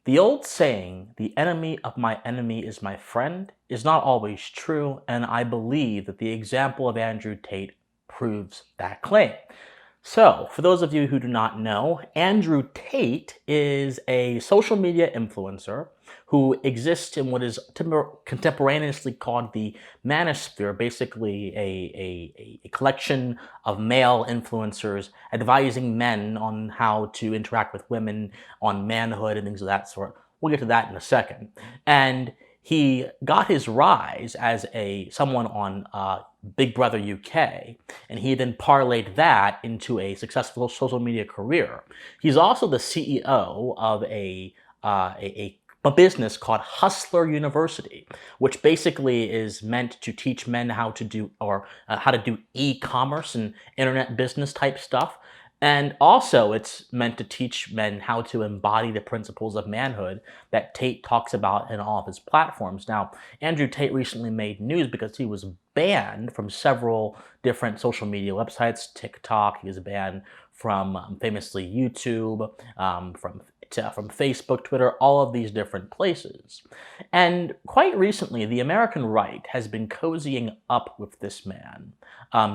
The old saying, the enemy of my enemy is my friend, is not always true, and I believe that the example of Andrew Tate proves that claim. So, for those of you who do not know, Andrew Tate is a social media influencer who exists in what is contemporaneously called the manosphere, basically a collection of male influencers advising men on how to interact with women, on manhood and things of that sort. We'll get to that in a second. And he got his rise as someone on Big Brother UK, and he then parlayed that into a successful social media career. He's also the CEO of a business called Hustler University, which basically is meant to teach men how to do e-commerce and internet business type stuff. And also, it's meant to teach men how to embody the principles of manhood that Tate talks about in all of his platforms. Now, Andrew Tate recently made news because he was banned from several different social media websites. TikTok, he was banned from famously YouTube, from Facebook, Twitter, all of these different places. And quite recently, the American right has been cozying up with this man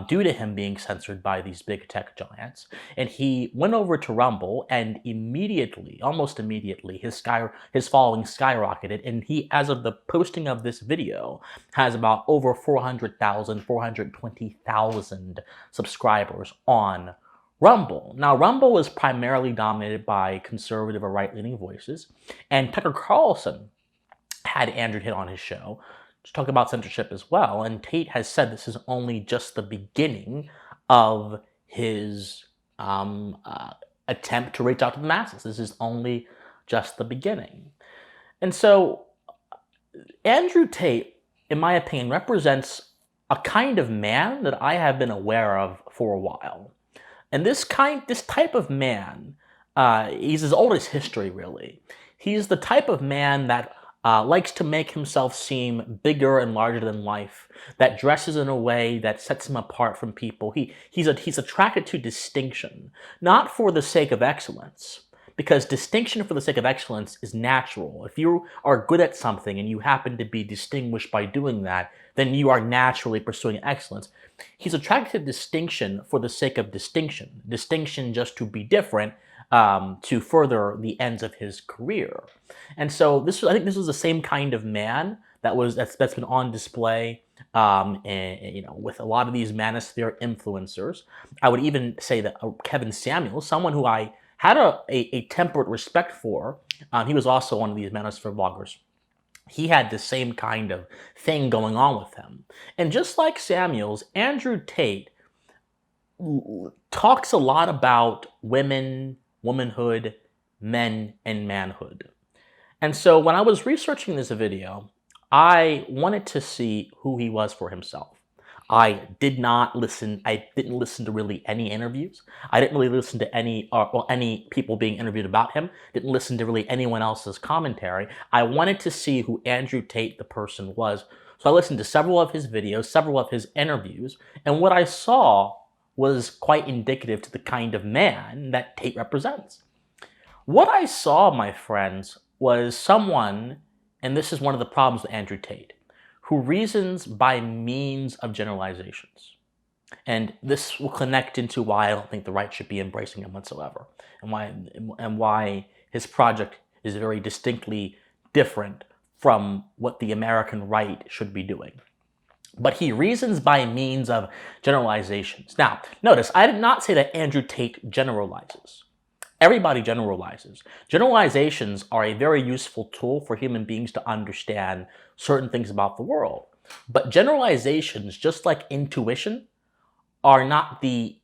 due to him being censored by these big tech giants. And he went over to Rumble, and immediately, almost immediately, his following skyrocketed. And he, as of the posting of this video, has about over 400,000, 420,000 subscribers on Rumble. Now, Rumble is primarily dominated by conservative or right-leaning voices, and Tucker Carlson had Andrew Tate on his show to talk about censorship as well, and Tate has said this is only just the beginning of his attempt to reach out to the masses. This is only just the beginning. And so, Andrew Tate, in my opinion, represents a kind of man that I have been aware of for a while. And this type of man, he's as old as history, really. He's the type of man that likes to make himself seem bigger and larger than life, that dresses in a way that sets him apart from people. He's attracted to distinction, not for the sake of excellence, because distinction for the sake of excellence is natural. If you are good at something and you happen to be distinguished by doing that, then you are naturally pursuing excellence. He's attracted to distinction for the sake of distinction. Distinction just to be different, to further the ends of his career. And so I think this was the same kind of man that's been on display with a lot of these manosphere influencers. I would even say that Kevin Samuels, someone who I had a temperate respect for, he was also one of these manosphere bloggers. He had the same kind of thing going on with him. And just like Samuels, Andrew Tate talks a lot about women, womanhood, men, and manhood. And so when I was researching this video, I wanted to see who he was for himself. I didn't listen to really any interviews. I didn't really listen to any people being interviewed about him. Didn't listen to really anyone else's commentary. I wanted to see who Andrew Tate, the person, was. So I listened to several of his videos, several of his interviews, and what I saw was quite indicative to the kind of man that Tate represents. What I saw, my friends, was someone, and this is one of the problems with Andrew Tate, who reasons by means of generalizations. And this will connect into why I don't think the right should be embracing him whatsoever, and why his project is very distinctly different from what the American right should be doing. But he reasons by means of generalizations. Now, notice, I did not say that Andrew Tate generalizes. Everybody generalizes. Generalizations are a very useful tool for human beings to understand certain things about the world. But generalizations, just like intuition, are not the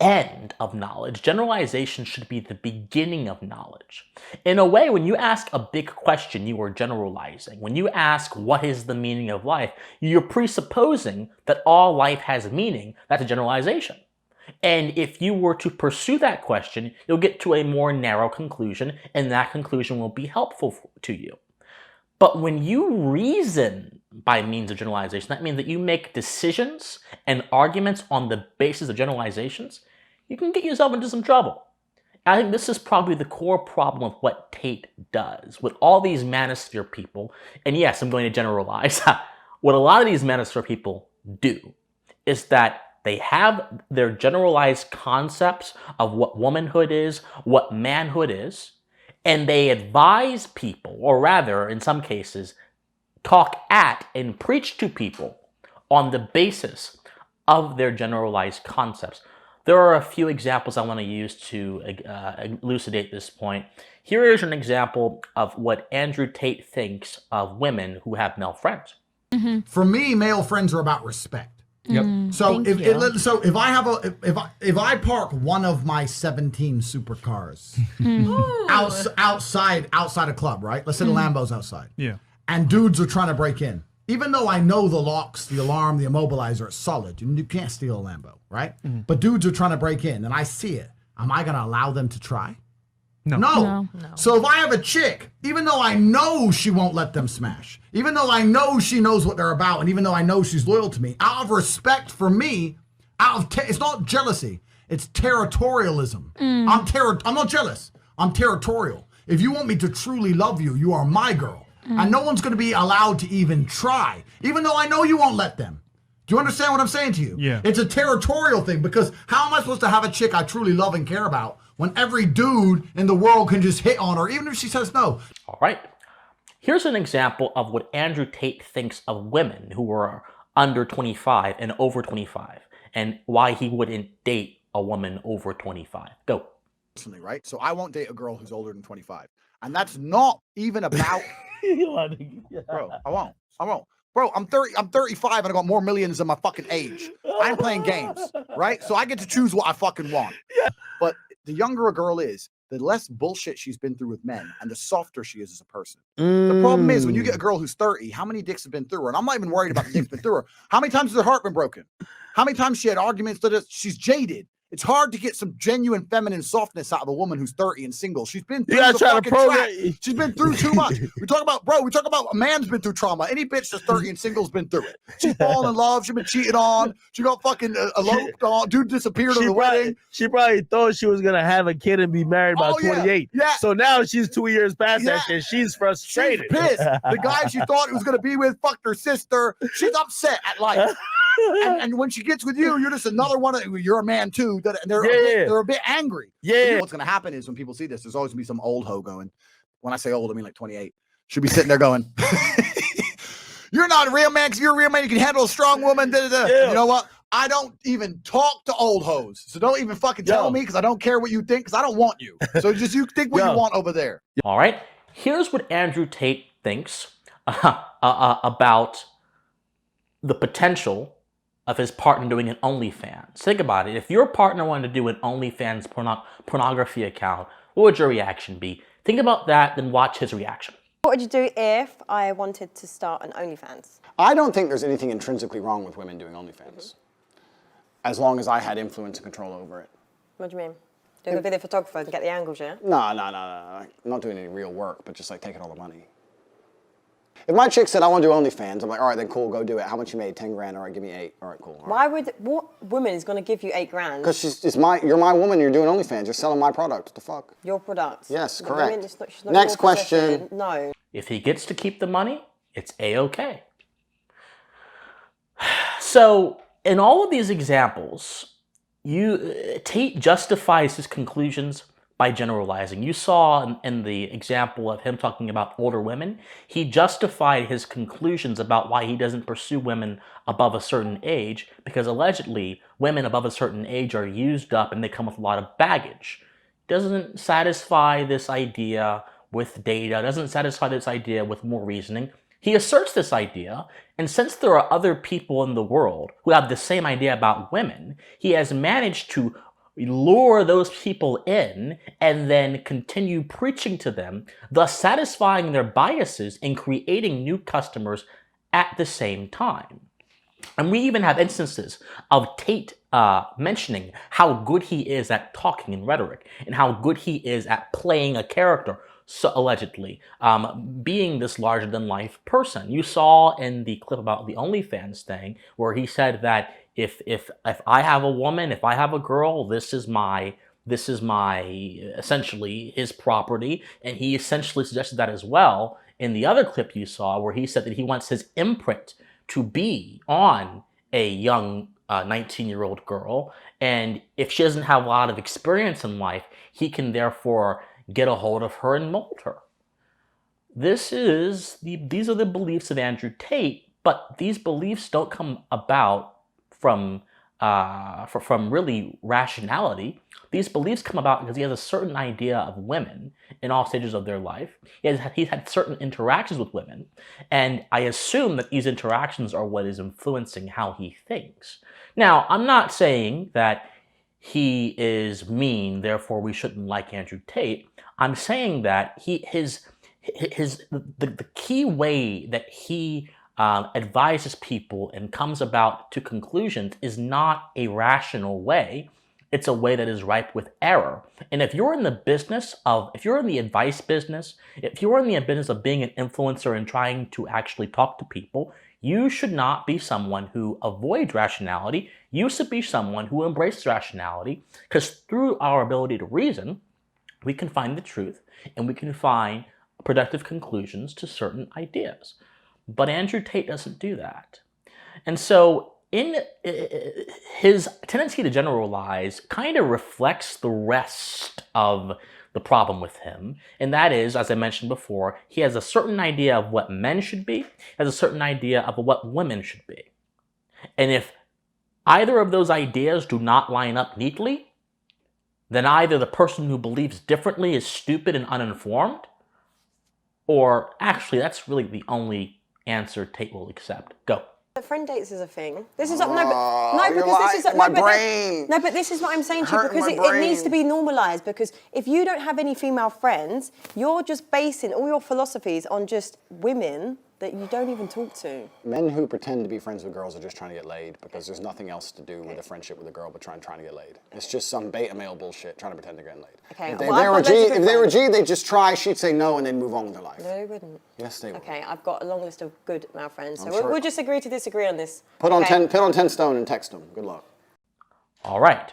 end of knowledge. Generalization should be the beginning of knowledge. In a way, when you ask a big question, you are generalizing. When you ask, what is the meaning of life, you're presupposing that all life has meaning. That's a generalization. And if you were to pursue that question, you'll get to a more narrow conclusion, and that conclusion will be helpful to you. But when you reason by means of generalization, that means that you make decisions and arguments on the basis of generalizations, you can get yourself into some trouble. I think this is probably the core problem of what Tate does with all these manosphere people. And yes, I'm going to generalize. What a lot of these manosphere people do is that they have their generalized concepts of what womanhood is, what manhood is, and they advise people, or rather, in some cases, talk at and preach to people on the basis of their generalized concepts. There are a few examples I want to use to elucidate this point. Here is an example of what Andrew Tate thinks of women who have male friends. For me, male friends are about respect. Yep. So if I park one of my 17 supercars outside a club, right? Let's say the Lambo's outside. Yeah. And dudes are trying to break in. Even though I know the locks, the alarm, the immobilizer is solid, you can't steal a Lambo, right? But dudes are trying to break in, and I see it. Am I going to allow them to try? No. So if I have a chick, even though I know she won't let them smash, even though I know she knows what they're about, and even though I know she's loyal to me, out of respect for me, it's not jealousy, it's territorialism. I'm not jealous. I'm territorial. If you want me to truly love you, you are my girl. And no one's going to be allowed to even try, even though I know you won't let them. Do you understand what I'm saying to you? Yeah. It's a territorial thing, because how am I supposed to have a chick I truly love and care about when every dude in the world can just hit on her, even if she says no? All right. Here's an example of what Andrew Tate thinks of women who are under 25 and over 25, and why he wouldn't date a woman over 25. Go. Right? So I won't date a girl who's older than 25. And that's not even about... Bro, I won't. Bro, I'm 35 and I got more millions than my fucking age. I ain't playing games, right? So I get to choose what I fucking want. But the younger a girl is, the less bullshit she's been through with men and the softer she is as a person. The problem is, when you get a girl who's 30, how many dicks have been through her? And I'm not even worried about the dicks been through her. How many times has her heart been broken? How many times she had arguments that she's jaded? It's hard to get some genuine feminine softness out of a woman who's 30 and single. She's been through the fucking track. She's been through too much. We talk about a man's been through trauma. Any bitch that's 30 and single's been through it. She's fallen in love. She's been cheated on. She got fucking eloped on. Dude disappeared at the wedding. She probably thought she was going to have a kid and be married by 28. Yeah. So now she's 2 years past that and she's frustrated. She's pissed. The guy she thought he was going to be with fucked her sister. She's upset at life. And when she gets with you, you're just another one. You're a man too. They're a bit angry. Yeah. What's going to happen is, when people see this, there's always going to be some old hoe going. When I say old, I mean like 28. She'll be sitting there going, "You're not a real man. Because you're a real man. You can handle a strong woman." Da, da, da. Yeah. You know what? I don't even talk to old hoes. So don't even fucking tell me, because I don't care what you think, because I don't want you. So just you think what you want over there. All right. Here's what Andrew Tate thinks about the potential of his partner doing an OnlyFans. Think about it. If your partner wanted to do an OnlyFans pornography account, what would your reaction be? Think about that, then watch his reaction. What would you do if I wanted to start an OnlyFans? I don't think there's anything intrinsically wrong with women doing OnlyFans, as long as I had influence and control over it. What do you mean? Doing a video photographer and get the angles, yeah? No. I'm not doing any real work, but just like taking all the money. If my chick said, "I want to do OnlyFans," I'm like, "All right, then cool, go do it. How much you made? 10 grand. All right, give me 8. All right, cool. All right. What woman is going to give you 8 grand? Because you're my woman. You're doing OnlyFans. You're selling my product. What the fuck? Your product. Yes, The correct. woman, she's not Next your question. possession. No. If he gets to keep the money, it's A-okay. So, in all of these examples, Tate justifies his conclusions by generalizing. You saw in the example of him talking about older women, he justified his conclusions about why he doesn't pursue women above a certain age, because allegedly women above a certain age are used up and they come with a lot of baggage. Doesn't satisfy this idea with data, doesn't satisfy this idea with more reasoning. He asserts this idea, and since there are other people in the world who have the same idea about women, he has managed to lure those people in and then continue preaching to them, thus satisfying their biases and creating new customers at the same time. And we even have instances of Tate mentioning how good he is at talking in rhetoric and how good he is at playing a character, so allegedly, being this larger-than-life person. You saw in the clip about the OnlyFans thing where he said that if I have a woman, if I have a girl, this is this is my, essentially, his property, and he essentially suggested that as well in the other clip you saw, where he said that he wants his imprint to be on a young 19-year-old girl, and if she doesn't have a lot of experience in life, he can therefore get a hold of her and mold her. These are the beliefs of Andrew Tate, but these beliefs don't come about from really rationality. These beliefs come about because he has a certain idea of women in all stages of their life. He's had certain interactions with women, and I assume that these interactions are what is influencing how he thinks. Now, I'm not saying that he is mean, therefore we shouldn't like Andrew Tate. I'm saying that the key way that he advises people and comes about to conclusions is not a rational way. It's a way that is ripe with error. And if you're in the advice business, if you're in the business of being an influencer and trying to actually talk to people, you should not be someone who avoids rationality. You should be someone who embraces rationality, because through our ability to reason, we can find the truth and we can find productive conclusions to certain ideas. But Andrew Tate doesn't do that. And so his tendency to generalize kind of reflects the rest of the problem with him. And that is, as I mentioned before, he has a certain idea of what men should be, has a certain idea of what women should be. And if either of those ideas do not line up neatly, then either the person who believes differently is stupid and uninformed, or actually that's really the only answer Tate will accept. Go. Friend dates is a thing. This is brain. No, but this is what I'm saying to you, because it needs to be normalized. Because if you don't have any female friends, you're just basing all your philosophies on just women that you don't even talk to. Men who pretend to be friends with girls are just trying to get laid, because there's nothing else to do with a friendship with a girl but trying to get laid. It's just some beta male bullshit trying to pretend they're getting laid. Okay, If they were G, they'd just try, she'd say no, and then move on with their life. No, they wouldn't. Yes, they would. Okay, I've got a long list of good male friends, so I'm sure. we'll just agree to disagree on this. Put on 10 stone and text them. Good luck. All right.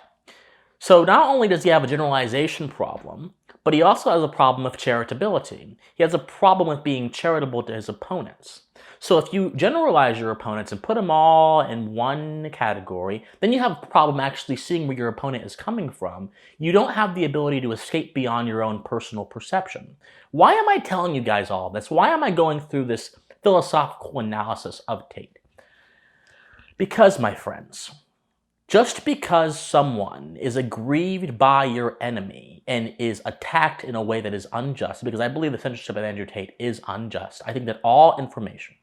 So not only does he have a generalization problem, but he also has a problem with charitability. He has a problem with being charitable to his opponents. So if you generalize your opponents and put them all in one category, then you have a problem actually seeing where your opponent is coming from. You don't have the ability to escape beyond your own personal perception. Why am I telling you guys all this? Why am I going through this philosophical analysis of Tate? Because, my friends, just because someone is aggrieved by your enemy and is attacked in a way that is unjust, because I believe the censorship of Andrew Tate is unjust. I think that all information,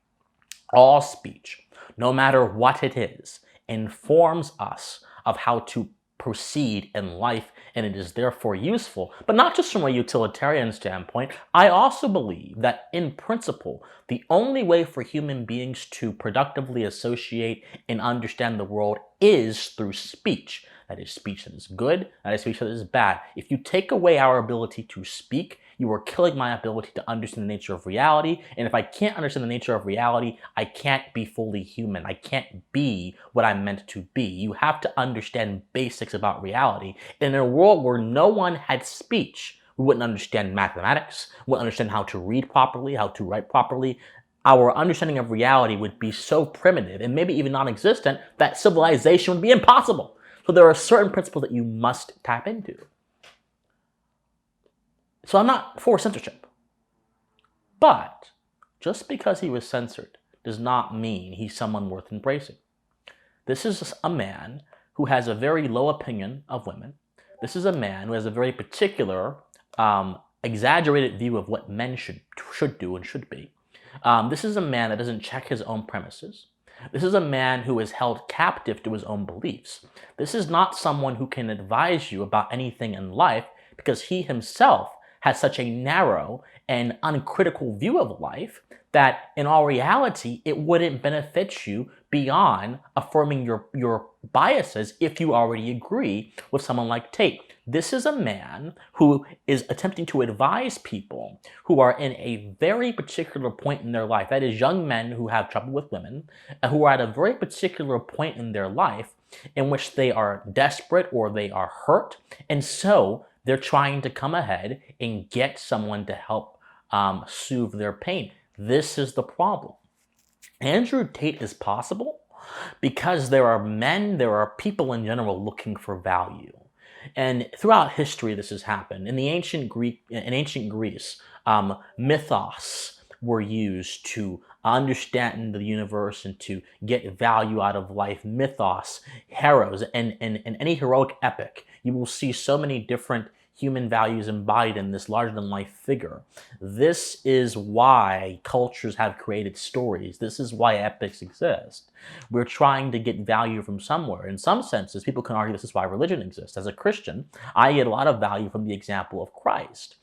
all speech, no matter what it is, informs us of how to proceed in life, and it is therefore useful, but not just from a utilitarian standpoint. I also believe that in principle, the only way for human beings to productively associate and understand the world is through speech. That is speech that is good, that is speech that is bad. If you take away our ability to speak, you are killing my ability to understand the nature of reality. And if I can't understand the nature of reality, I can't be fully human. I can't be what I'm meant to be. You have to understand basics about reality. In a world where no one had speech, we wouldn't understand mathematics, we wouldn't understand how to read properly, how to write properly. Our understanding of reality would be so primitive and maybe even non-existent that civilization would be impossible. So there are certain principles that you must tap into. So I'm not for censorship. But just because he was censored does not mean he's someone worth embracing. This is a man who has a very low opinion of women. This is a man who has a very particular, exaggerated view of what men should do and should be. This is a man that doesn't check his own premises. This is a man who is held captive to his own beliefs. This is not someone who can advise you about anything in life, because he himself has such a narrow and uncritical view of life that in all reality, it wouldn't benefit you beyond affirming your biases if you already agree with someone like Tate. This is a man who is attempting to advise people who are in a very particular point in their life. That is, young men who have trouble with women, and who are at a very particular point in their life in which they are desperate or they are hurt. And so they're trying to come ahead and get someone to help soothe their pain. This is the problem. Andrew Tate is possible because there are men, there are people in general looking for value. And throughout history, this has happened. In ancient Greece, mythos were used to understand the universe and to get value out of life. Mythos, heroes, and in any heroic epic, you will see so many different human values embodied in this larger-than-life figure. This is why cultures have created stories. This is why epics exist. We're trying to get value from somewhere. In some senses, people can argue this is why religion exists. As a Christian, I get a lot of value from the example of Christ.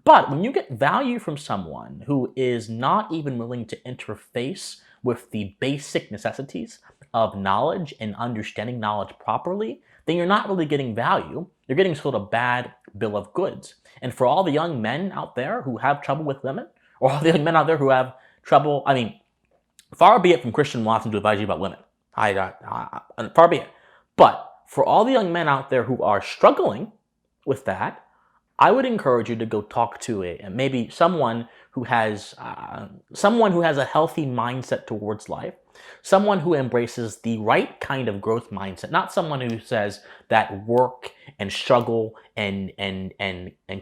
But when you get value from someone who is not even willing to interface with the basic necessities of knowledge and understanding knowledge properly, then you're not really getting value. You're getting sort of a bad bill of goods. And for all the young men out there who have trouble with women, or all the young men out there who have trouble, I mean, far be it from Christian Watson to advise you about women. Far be it. But for all the young men out there who are struggling with that, I would encourage you to go talk to maybe someone who has a healthy mindset towards life, someone who embraces the right kind of growth mindset, not someone who says that work and struggle and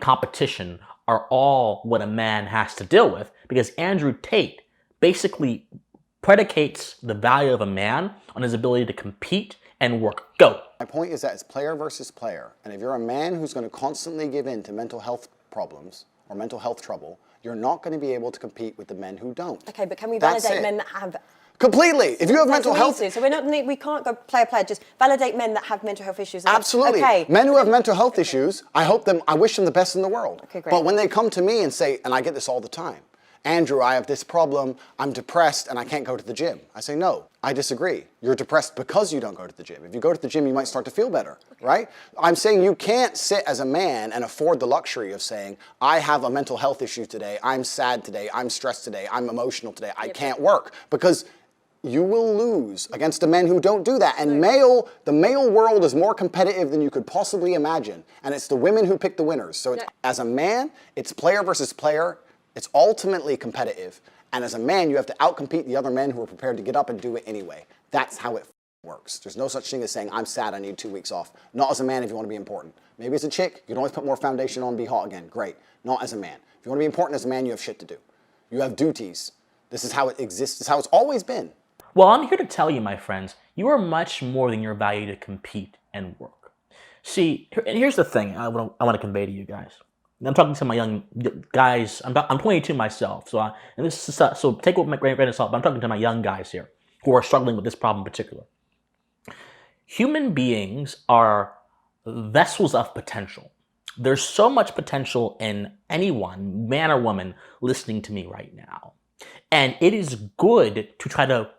competition are all what a man has to deal with, because Andrew Tate basically predicates the value of a man on his ability to compete and work. Go. My point is that it's player versus player. And if you're a man who's going to constantly give in to mental health problems or mental health trouble, you're not going to be able to compete with the men who don't. Okay, but can we validate men that have... Completely. If you have mental health... So we can't go player, just validate men that have mental health issues. Absolutely. Okay. Men who have mental health issues, I wish them the best in the world. Okay, great. But when they come to me and say, and I get this all the time, Andrew, I have this problem, I'm depressed and I can't go to the gym. I say, no, I disagree. You're depressed because you don't go to the gym. If you go to the gym, you might start to feel better, right? I'm saying you can't sit as a man and afford the luxury of saying, I have a mental health issue today, I'm sad today, I'm stressed today, I'm emotional today, I can't work, because you will lose against the men who don't do that. And the male world is more competitive than you could possibly imagine. And it's the women who pick the winners. So as a man, it's player versus player. It's ultimately competitive. And as a man, you have to outcompete the other men who are prepared to get up and do it anyway. That's how it works. There's no such thing as saying, I'm sad, I need 2 weeks off. Not as a man if you want to be important. Maybe as a chick, you can always put more foundation on and be hot again. Great. Not as a man. If you want to be important as a man, you have shit to do. You have duties. This is how it exists. This is how it's always been. Well, I'm here to tell you, my friends, you are much more than your value to compete and work. See, and here's the thing I want to convey to you guys. I'm talking to my young guys. I'm 22 myself, so take what my grain of salt. But I'm talking to my young guys here who are struggling with this problem in particular. Human beings are vessels of potential. There's so much potential in anyone, man or woman, listening to me right now, and it is good to try to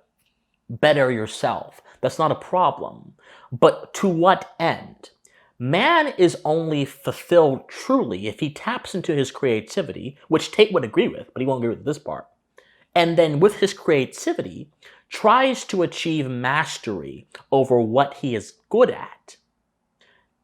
better yourself. That's not a problem. But to what end? Man is only fulfilled truly if he taps into his creativity, which Tate would agree with, but he won't agree with this part. And then with his creativity, tries to achieve mastery over what he is good at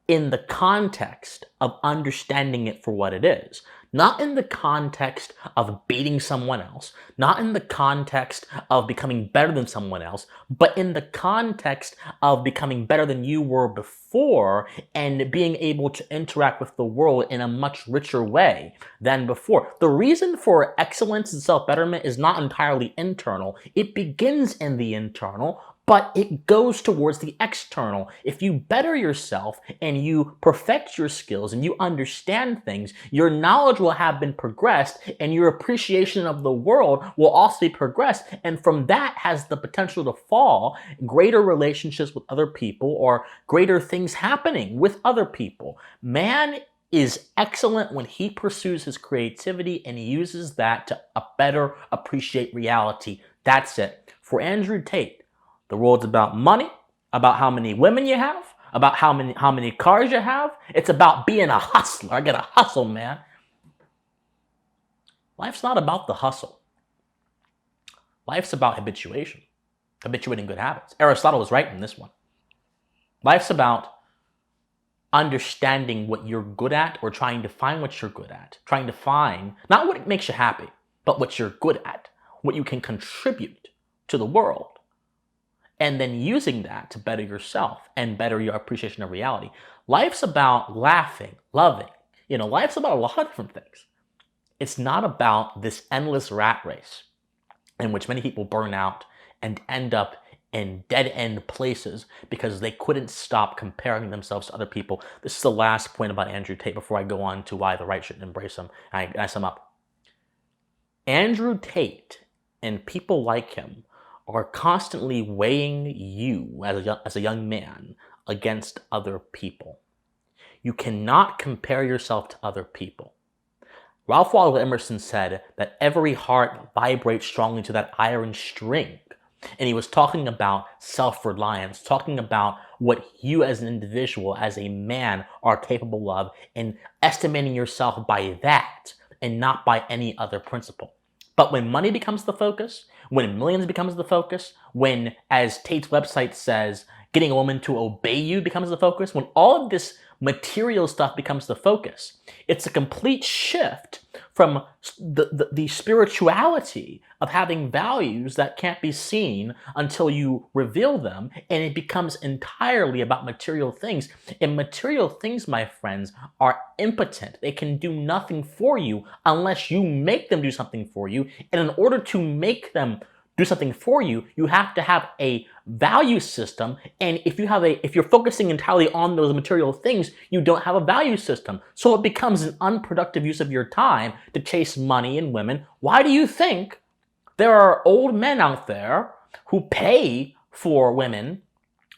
in the context of understanding it for what it is. Not in the context of beating someone else, not in the context of becoming better than someone else, but in the context of becoming better than you were before and being able to interact with the world in a much richer way than before. The reason for excellence and self-betterment is not entirely internal. It begins in the internal, but it goes towards the external. If you better yourself and you perfect your skills and you understand things, your knowledge will have been progressed and your appreciation of the world will also be progressed. And from that has the potential to fall greater relationships with other people or greater things happening with other people. Man is excellent when he pursues his creativity and he uses that to better appreciate reality. That's it. For Andrew Tate, the world's about money, about how many women you have, about how many cars you have. It's about being a hustler. I gotta hustle, man. Life's not about the hustle. Life's about habituation, habituating good habits. Aristotle was right in this one. Life's about understanding what you're good at, or trying to find what you're good at. Trying to find not what makes you happy, but what you're good at, what you can contribute to the world. And then using that to better yourself and better your appreciation of reality. Life's about laughing, loving. Life's about a lot of different things. It's not about this endless rat race in which many people burn out and end up in dead-end places because they couldn't stop comparing themselves to other people. This is the last point about Andrew Tate before I go on to why the right shouldn't embrace him. I sum up. Andrew Tate and people like him are constantly weighing you as a young man against other people. You cannot compare yourself to other people. Ralph Waldo Emerson said that every heart vibrates strongly to that iron string. And he was talking about self-reliance, talking about what you as an individual, as a man, are capable of, and estimating yourself by that and not by any other principle. But when money becomes the focus, when millions becomes the focus, when, as Tate's website says, getting a woman to obey you becomes the focus, when all of this material stuff becomes the focus, it's a complete shift from the spirituality of having values that can't be seen until you reveal them, and it becomes entirely about material things. And material things, my friends, are impotent. They can do nothing for you unless you make them do something for you. And in order to make them do something for you, you have to have a value system. And if you're focusing entirely on those material things, you don't have a value system. So it becomes an unproductive use of your time to chase money and women. Why do you think there are old men out there who pay for women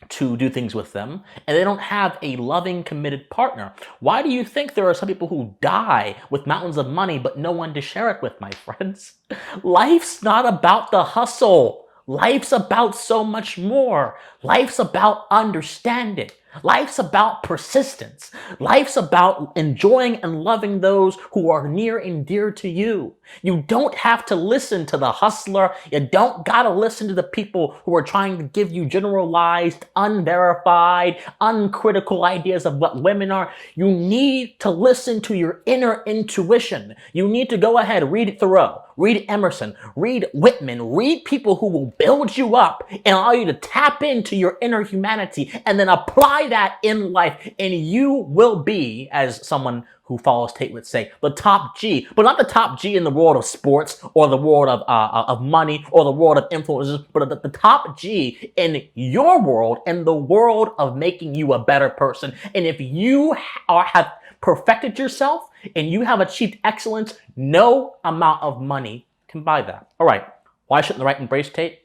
to do things with them, and they don't have a loving, committed partner? Why do you think there are some people who die with mountains of money but no one to share it with, my friends? Life's not about the hustle. Life's about so much more. Life's about understanding. Life's about persistence. Life's about enjoying and loving those who are near and dear to you. You don't have to listen to the hustler. You don't gotta listen to the people who are trying to give you generalized, unverified, uncritical ideas of what women are. You need to listen to your inner intuition. You need to go ahead, read Thoreau, read Emerson, read Whitman, read people who will build you up and allow you to tap into your inner humanity and then apply that in life, and you will be, as someone who follows Tate would say, the top G, but not the top G in the world of sports or the world of money or the world of influences, but the top G in your world and the world of making you a better person. And if you have perfected yourself and you have achieved excellence, no amount of money can buy that. All right, why shouldn't the right embrace Tate?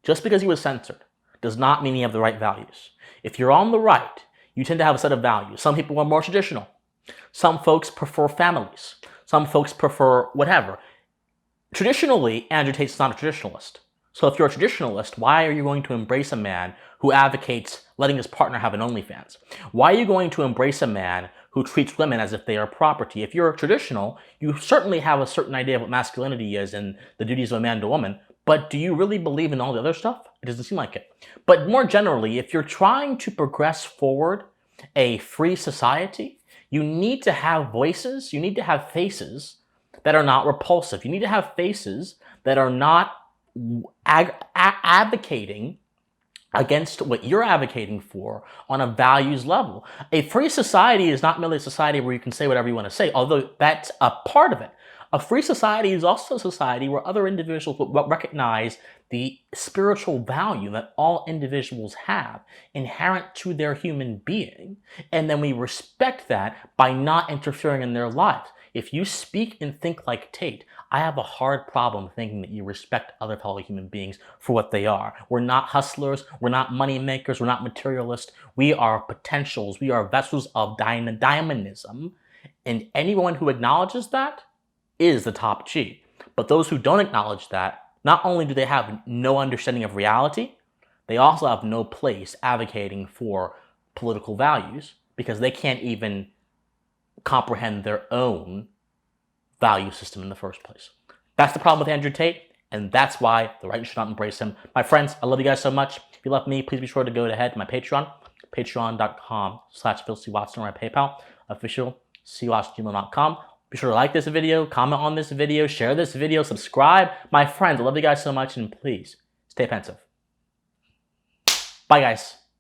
Just because he was censored does not mean you have the right values. If you're on the right, you tend to have a set of values. Some people are more traditional. Some folks prefer families. Some folks prefer whatever. Traditionally, Andrew Tate's not a traditionalist. So if you're a traditionalist, why are you going to embrace a man who advocates letting his partner have an OnlyFans? Why are you going to embrace a man who treats women as if they are property? If you're traditional, you certainly have a certain idea of what masculinity is and the duties of a man to a woman. But do you really believe in all the other stuff? It doesn't seem like it. But more generally, if you're trying to progress forward a free society, you need to have voices, you need to have faces that are not repulsive. You need to have faces that are not advocating against what you're advocating for on a values level. A free society is not merely a society where you can say whatever you want to say, although that's a part of it. A free society is also a society where other individuals will recognize the spiritual value that all individuals have inherent to their human being, and then we respect that by not interfering in their lives. If you speak and think like Tate, I have a hard problem thinking that you respect other fellow human beings for what they are. We're not hustlers, we're not money makers, we're not materialists. We are potentials, we are vessels of dynamism, and anyone who acknowledges that is the top G. But those who don't acknowledge that, not only do they have no understanding of reality, they also have no place advocating for political values because they can't even comprehend their own value system in the first place. That's the problem with Andrew Tate, and that's why the right should not embrace him. My friends, I love you guys so much. If you love me, please be sure to go ahead to my Patreon, patreon.com/PhilCWatson, or my PayPal, official.c.gmail.com. Be sure to like this video, comment on this video, share this video, subscribe. My friends, I love you guys so much, and please stay pensive. Bye, guys.